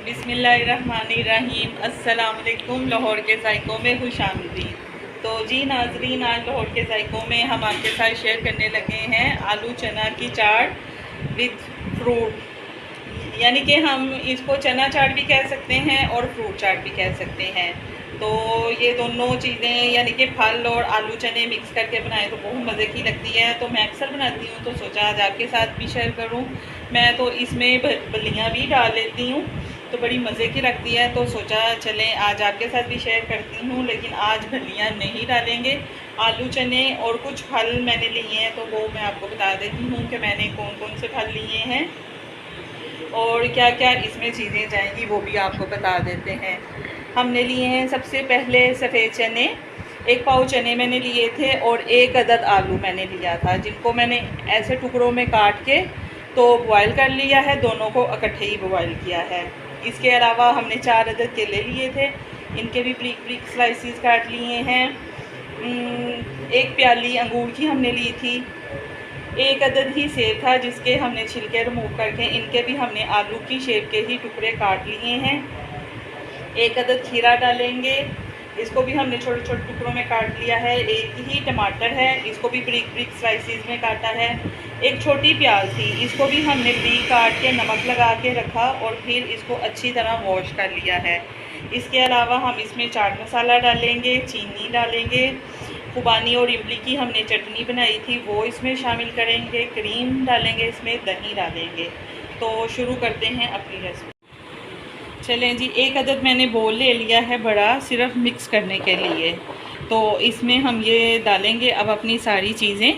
बिस्मिल्लाहिर्रहमानिर्रहीम। अस्सलाम वालेकुम। लाहौर के ज़ायक़ों में खुशामदीद। तो जी नाज़रीन, आज लाहौर के ज़ायक़ों में हम आपके साथ शेयर करने लगे हैं आलू चना की चाट विद फ्रूट, यानी कि हम इसको चना चाट भी कह सकते हैं और फ्रूट चाट भी कह सकते हैं। तो ये दोनों चीज़ें यानी कि फल और आलू चने मिक्स करके बनाएं तो बहुत मज़े की लगती है। तो मैं अक्सर बनाती हूँ, तो सोचा आज आपके साथ भी शेयर करूँ। मैं तो इसमें बलियाँ भी डाल लेती हूँ, तो बड़ी मज़े की लगती है। तो सोचा चलें आज आपके साथ भी शेयर करती हूँ, लेकिन आज फलियाँ नहीं डालेंगे, आलू चने और कुछ फल मैंने लिए हैं। तो वो मैं आपको बता देती हूँ कि मैंने कौन कौन से फल लिए हैं और क्या क्या इसमें चीज़ें जाएंगी, वो भी आपको बता देते हैं। हमने लिए हैं सबसे पहले सफ़ेद चने, 1 पाव चने मैंने लिए थे और 1 अदद आलू मैंने लिया था, जिनको मैंने ऐसे टुकड़ों में काट के तो बॉयल कर लिया है, दोनों को इकट्ठे ही बॉयल किया है। इसके अलावा हमने 4 अदद केले लिए थे, इनके भी ब्रीक ब्रीक स्लाइसिस काट लिए हैं। 1 प्याली अंगूर की हमने ली थी। 1 अदद ही सेब था जिसके हमने छिलके रिमूव करके इनके भी हमने आलू की शेप के ही टुकड़े काट लिए हैं। 1 अदद खीरा डालेंगे, इसको भी हमने छोटे छोटे टुकड़ों में काट लिया है। 1 ही टमाटर है, इसको भी ब्रीक ब्रीक स्लाइसिस में काटा है। 1 छोटी प्याज थी, इसको भी हमने ब्रीक काट के नमक लगा के रखा और फिर इसको अच्छी तरह वॉश कर लिया है। इसके अलावा हम इसमें चाट मसाला डालेंगे, चीनी डालेंगे, खुबानी और इमली की हमने चटनी बनाई थी वो इसमें शामिल करेंगे, क्रीम डालेंगे, इसमें दही डालेंगे। तो शुरू करते हैं अपनी रेसिपी। चलें जी, 1 अदद मैंने बोल ले लिया है बड़ा, सिर्फ मिक्स करने के लिए। तो इसमें हम ये डालेंगे अब अपनी सारी चीज़ें।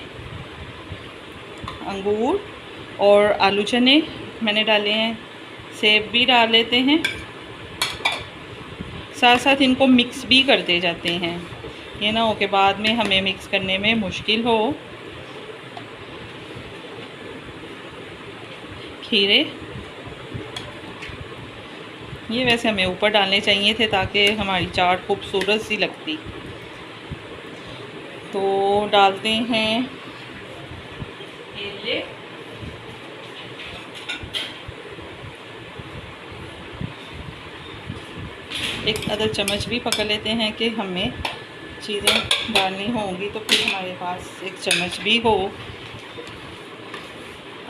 अंगूर और आलू चने मैंने डाले हैं, सेब भी डाल लेते हैं, साथ साथ इनको मिक्स भी करते जाते हैं, ये ना हो कि बाद में हमें मिक्स करने में मुश्किल हो। खीरे ये वैसे हमें ऊपर डालने चाहिए थे ताकि हमारी चाट खूबसूरत सी लगती। तो डालते हैं केले, एक आधा चम्मच भी पकड़ लेते हैं कि हमें चीज़ें डालनी होंगी तो फिर हमारे पास 1 चम्मच भी हो।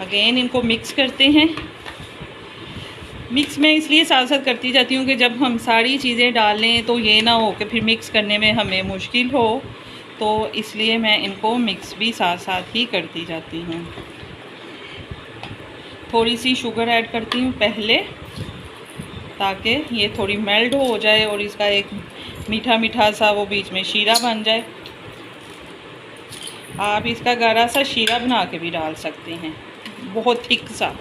अगेन इनको मिक्स करते हैं। मिक्स मैं इसलिए साथ साथ करती जाती हूँ कि जब हम सारी चीज़ें डालें तो ये ना हो कि फिर मिक्स करने में हमें मुश्किल हो, तो इसलिए मैं इनको मिक्स भी साथ साथ ही करती जाती हूँ। थोड़ी सी शुगर ऐड करती हूँ पहले ताकि ये थोड़ी मेल्ट हो जाए और इसका एक मीठा मीठा सा वो बीच में शीरा बन जाए। आप इसका गाढ़ा सा शीरा बना के भी डाल सकते हैं, बहुत थिक सा।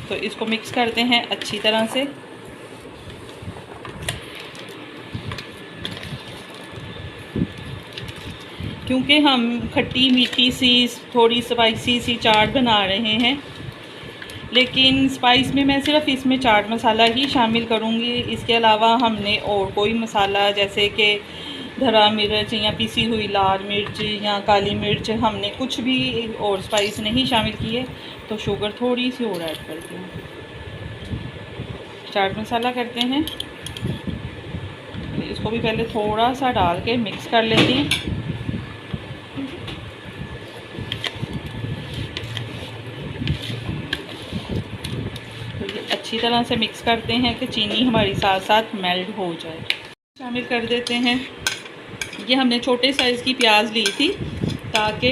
तो इसको मिक्स करते हैं अच्छी तरह से। क्योंकि हम खट्टी मीठी सी थोड़ी स्पाइसी सी चाट बना रहे हैं, लेकिन स्पाइस में मैं सिर्फ इसमें चाट मसाला ही शामिल करूँगी। इसके अलावा हमने और कोई मसाला जैसे कि धरा मिर्च या पिसी हुई लाल मिर्च या काली मिर्च, हमने कुछ भी और स्पाइस नहीं शामिल किए। तो शुगर थोड़ी सी और ऐड करती हूँ। चाट मसाला करते हैं, इसको भी पहले थोड़ा सा डाल के मिक्स कर लेती हूँ। तो ये अच्छी तरह से मिक्स करते हैं कि चीनी हमारी साथ साथ मेल्ट हो जाए। शामिल कर देते हैं, ये हमने छोटे साइज़ की प्याज ली थी ताकि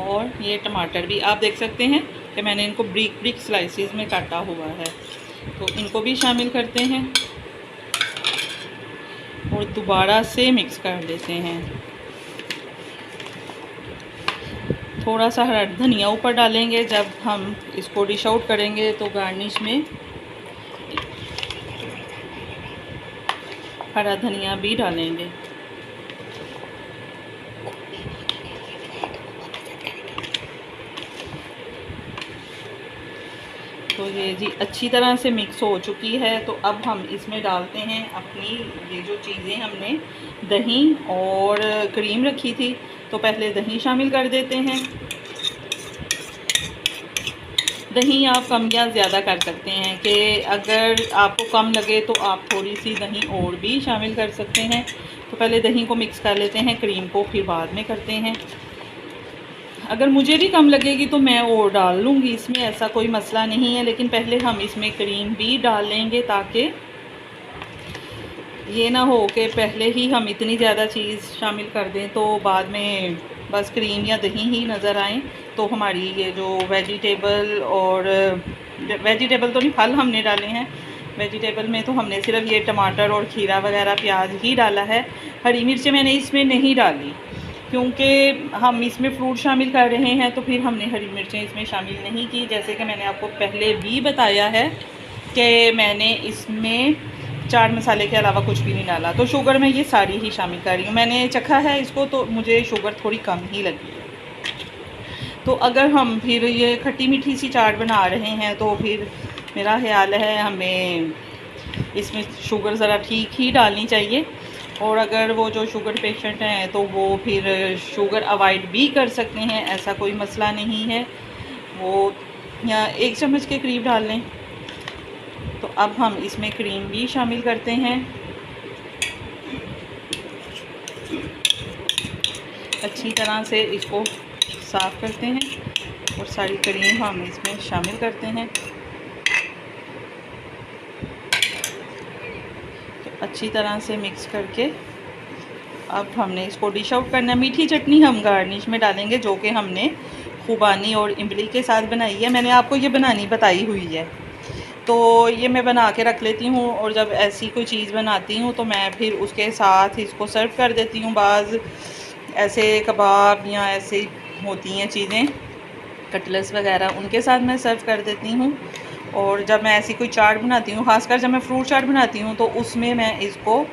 और ये टमाटर भी आप देख सकते हैं कि मैंने इनको ब्रीक ब्रीक स्लाइसिस में काटा हुआ है। तो इनको भी शामिल करते हैं और दोबारा से मिक्स कर देते हैं। थोड़ा सा हरा धनिया ऊपर डालेंगे जब हम इसको डिश आउट करेंगे, तो गार्निश में हरा धनिया भी डालेंगे। तो ये जी अच्छी तरह से मिक्स हो चुकी है। तो अब हम इसमें डालते हैं अपनी ये जो चीज़ें हमने दही और क्रीम रखी थी, तो पहले दही शामिल कर देते हैं। दही आप कम या ज़्यादा कर सकते हैं कि अगर आपको कम लगे तो आप थोड़ी सी दही और भी शामिल कर सकते हैं। तो पहले दही को मिक्स कर लेते हैं, क्रीम को फिर बाद में करते हैं। अगर मुझे भी कम लगेगी तो मैं और डाल लूँगी, इसमें ऐसा कोई मसला नहीं है। लेकिन पहले हम इसमें क्रीम भी डाल लेंगे ताकि ये ना हो कि पहले ही हम इतनी ज़्यादा चीज़ शामिल कर दें तो बाद में बस क्रीम या दही ही नज़र आए, तो हमारी ये जो वेजिटेबल तो नहीं, फल हमने डाले हैं। वेजिटेबल में तो हमने सिर्फ ये टमाटर और खीरा वगैरह प्याज ही डाला है। हरी मिर्चें मैंने इसमें नहीं डाली क्योंकि हम इसमें फ्रूट शामिल कर रहे हैं, तो फिर हमने हरी मिर्चें इसमें शामिल नहीं की। जैसे कि मैंने आपको पहले भी बताया है कि मैंने इसमें चाट मसाले के अलावा कुछ भी नहीं डाला। तो शुगर मैं ये सारी ही शामिल कर रही हूँ। मैंने चखा है इसको तो मुझे शुगर थोड़ी कम ही लगी है। तो अगर हम फिर ये खट्टी मीठी सी चाट बना रहे हैं तो फिर मेरा ख्याल है हमें इसमें शुगर ज़रा ठीक ही डालनी चाहिए। और अगर वो जो शुगर पेशेंट हैं तो वो फिर शुगर अवॉइड भी कर सकते हैं, ऐसा कोई मसला नहीं है। वो या 1 चम्मच के करीब डाल लें। तो अब हम इसमें क्रीम भी शामिल करते हैं। अच्छी तरह से इसको साफ़ करते हैं और सारी क्रीम हम इसमें शामिल करते हैं। तो अच्छी तरह से मिक्स करके अब हमने इसको डिश आउट करना है। मीठी चटनी हम गार्निश में डालेंगे जो कि हमने खुबानी और इमली के साथ बनाई है। मैंने आपको ये बनानी बताई हुई है, तो ये मैं बना के रख लेती हूँ और जब ऐसी कोई चीज़ बनाती हूँ तो मैं फिर उसके साथ इसको सर्व कर देती हूँ। बाज़ ऐसे कबाब या ऐसे होती हैं चीज़ें, कटलेट्स वगैरह, उनके साथ मैं सर्व कर देती हूँ। और जब मैं ऐसी कोई चाट बनाती हूँ, ख़ासकर जब मैं फ्रूट चाट बनाती हूँ, तो उसमें मैं इसको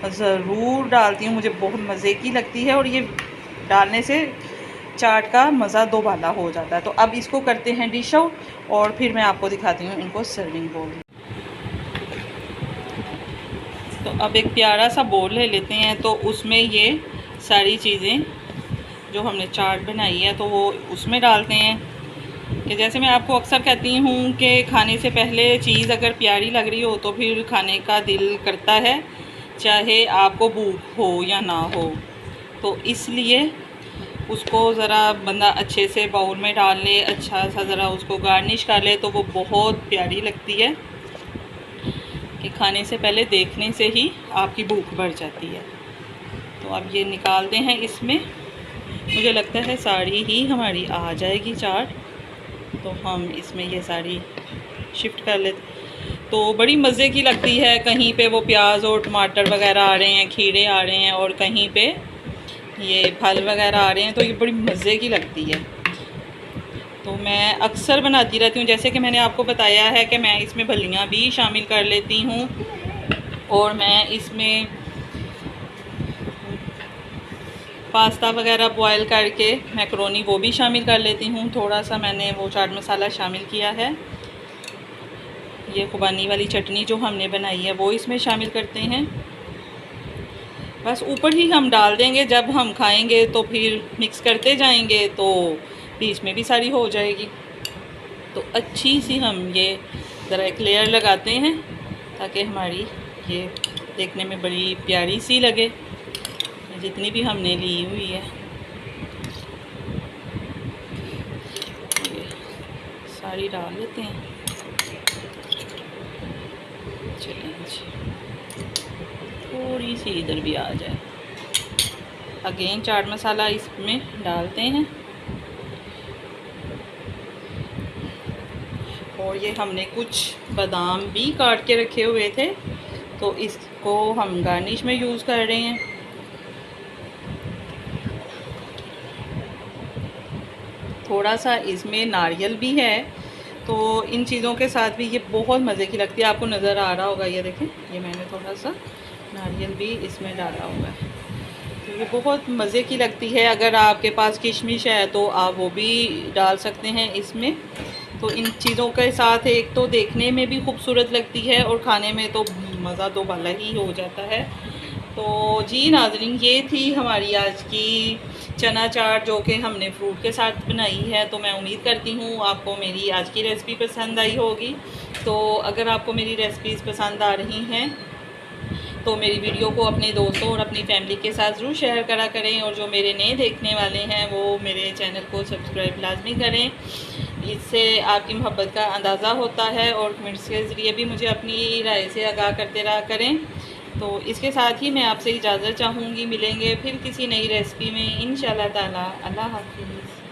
ज़रूर डालती हूँ। मुझे बहुत मज़े की लगती है और ये डालने से चाट का मज़ा दोबाला हो जाता है। तो अब इसको करते हैं डिश आउट और फिर मैं आपको दिखाती हूँ इनको सर्विंग बोल। तो अब एक प्यारा सा बोल ले लेते हैं, तो उसमें ये सारी चीज़ें जो हमने चाट बनाई है तो वो उसमें डालते हैं। कि जैसे मैं आपको अक्सर कहती हूँ कि खाने से पहले चीज़ अगर प्यारी लग रही हो तो फिर खाने का दिल करता है, चाहे आपको भूख हो या ना हो। तो इसलिए उसको ज़रा बंदा अच्छे से बाउल में डाल ले, अच्छा सा ज़रा उसको गार्निश कर ले, तो वो बहुत प्यारी लगती है कि खाने से पहले देखने से ही आपकी भूख बढ़ जाती है। तो अब ये निकालते हैं इसमें। मुझे लगता है सारी ही हमारी आ जाएगी चाट, तो हम इसमें ये सारी शिफ्ट कर लेते। तो बड़ी मज़े की लगती है। कहीं पे वो प्याज और टमाटर वगैरह आ रहे हैं, खीरे आ रहे हैं और कहीं पे ये फल वगैरह आ रहे हैं, तो ये बड़ी मज़े की लगती है। तो मैं अक्सर बनाती रहती हूँ। जैसे कि मैंने आपको बताया है कि मैं इसमें फलियाँ भी शामिल कर लेती हूँ और मैं इसमें पास्ता वगैरह बॉयल करके मैकरोनी वो भी शामिल कर लेती हूँ। थोड़ा सा मैंने वो चाट मसाला शामिल किया है। ये खुबानी वाली चटनी जो हमने बनाई है वो इसमें शामिल करते हैं। बस ऊपर ही हम डाल देंगे, जब हम खाएंगे तो फिर मिक्स करते जाएंगे तो बीच में भी सारी हो जाएगी। तो अच्छी सी हम ये ज़रा एक लेयर लगाते हैं ताकि हमारी ये देखने में बड़ी प्यारी सी लगे, जितनी भी हमने ली हुई है। सारी डाल लेते हैं। चलिए थोड़ी सी इधर भी आ जाए। अगेन चाट मसाला इसमें डालते हैं और ये हमने कुछ बादाम भी काट के रखे हुए थे, तो इसको हम गार्निश में यूज़ कर रहे हैं। थोड़ा सा इसमें नारियल भी है, तो इन चीज़ों के साथ भी ये बहुत मज़े की लगती है। आपको नज़र आ रहा होगा, ये देखें, ये मैंने थोड़ा सा नारियल भी इसमें डाला हुआ है, तो ये बहुत मज़े की लगती है। अगर आपके पास किशमिश है तो आप वो भी डाल सकते हैं इसमें। तो इन चीज़ों के साथ एक तो देखने में भी खूबसूरत लगती है और खाने में तो मज़ा तो भला ही हो जाता है। तो जी नाज़रीन, ये थी हमारी आज की चना चाट जो कि हमने फ्रूट के साथ बनाई है। तो मैं उम्मीद करती हूँ आपको मेरी आज की रेसिपी पसंद आई होगी। तो अगर आपको मेरी रेसिपीज़ पसंद आ रही हैं तो मेरी वीडियो को अपने दोस्तों और अपनी फैमिली के साथ ज़रूर शेयर करा करें, और जो मेरे नए देखने वाले हैं वो मेरे चैनल को सब्सक्राइब लाजमी करें। इससे आपकी मोहब्बत का अंदाज़ा होता है, और कमेंट्स के ज़रिए भी मुझे अपनी राय से आगाह करते रहा करें। तो इसके साथ ही मैं आपसे इजाज़त चाहूँगी। मिलेंगे फिर किसी नई रेसिपी में इंशाअल्लाह ताला। अल्लाह हाफ़िज़।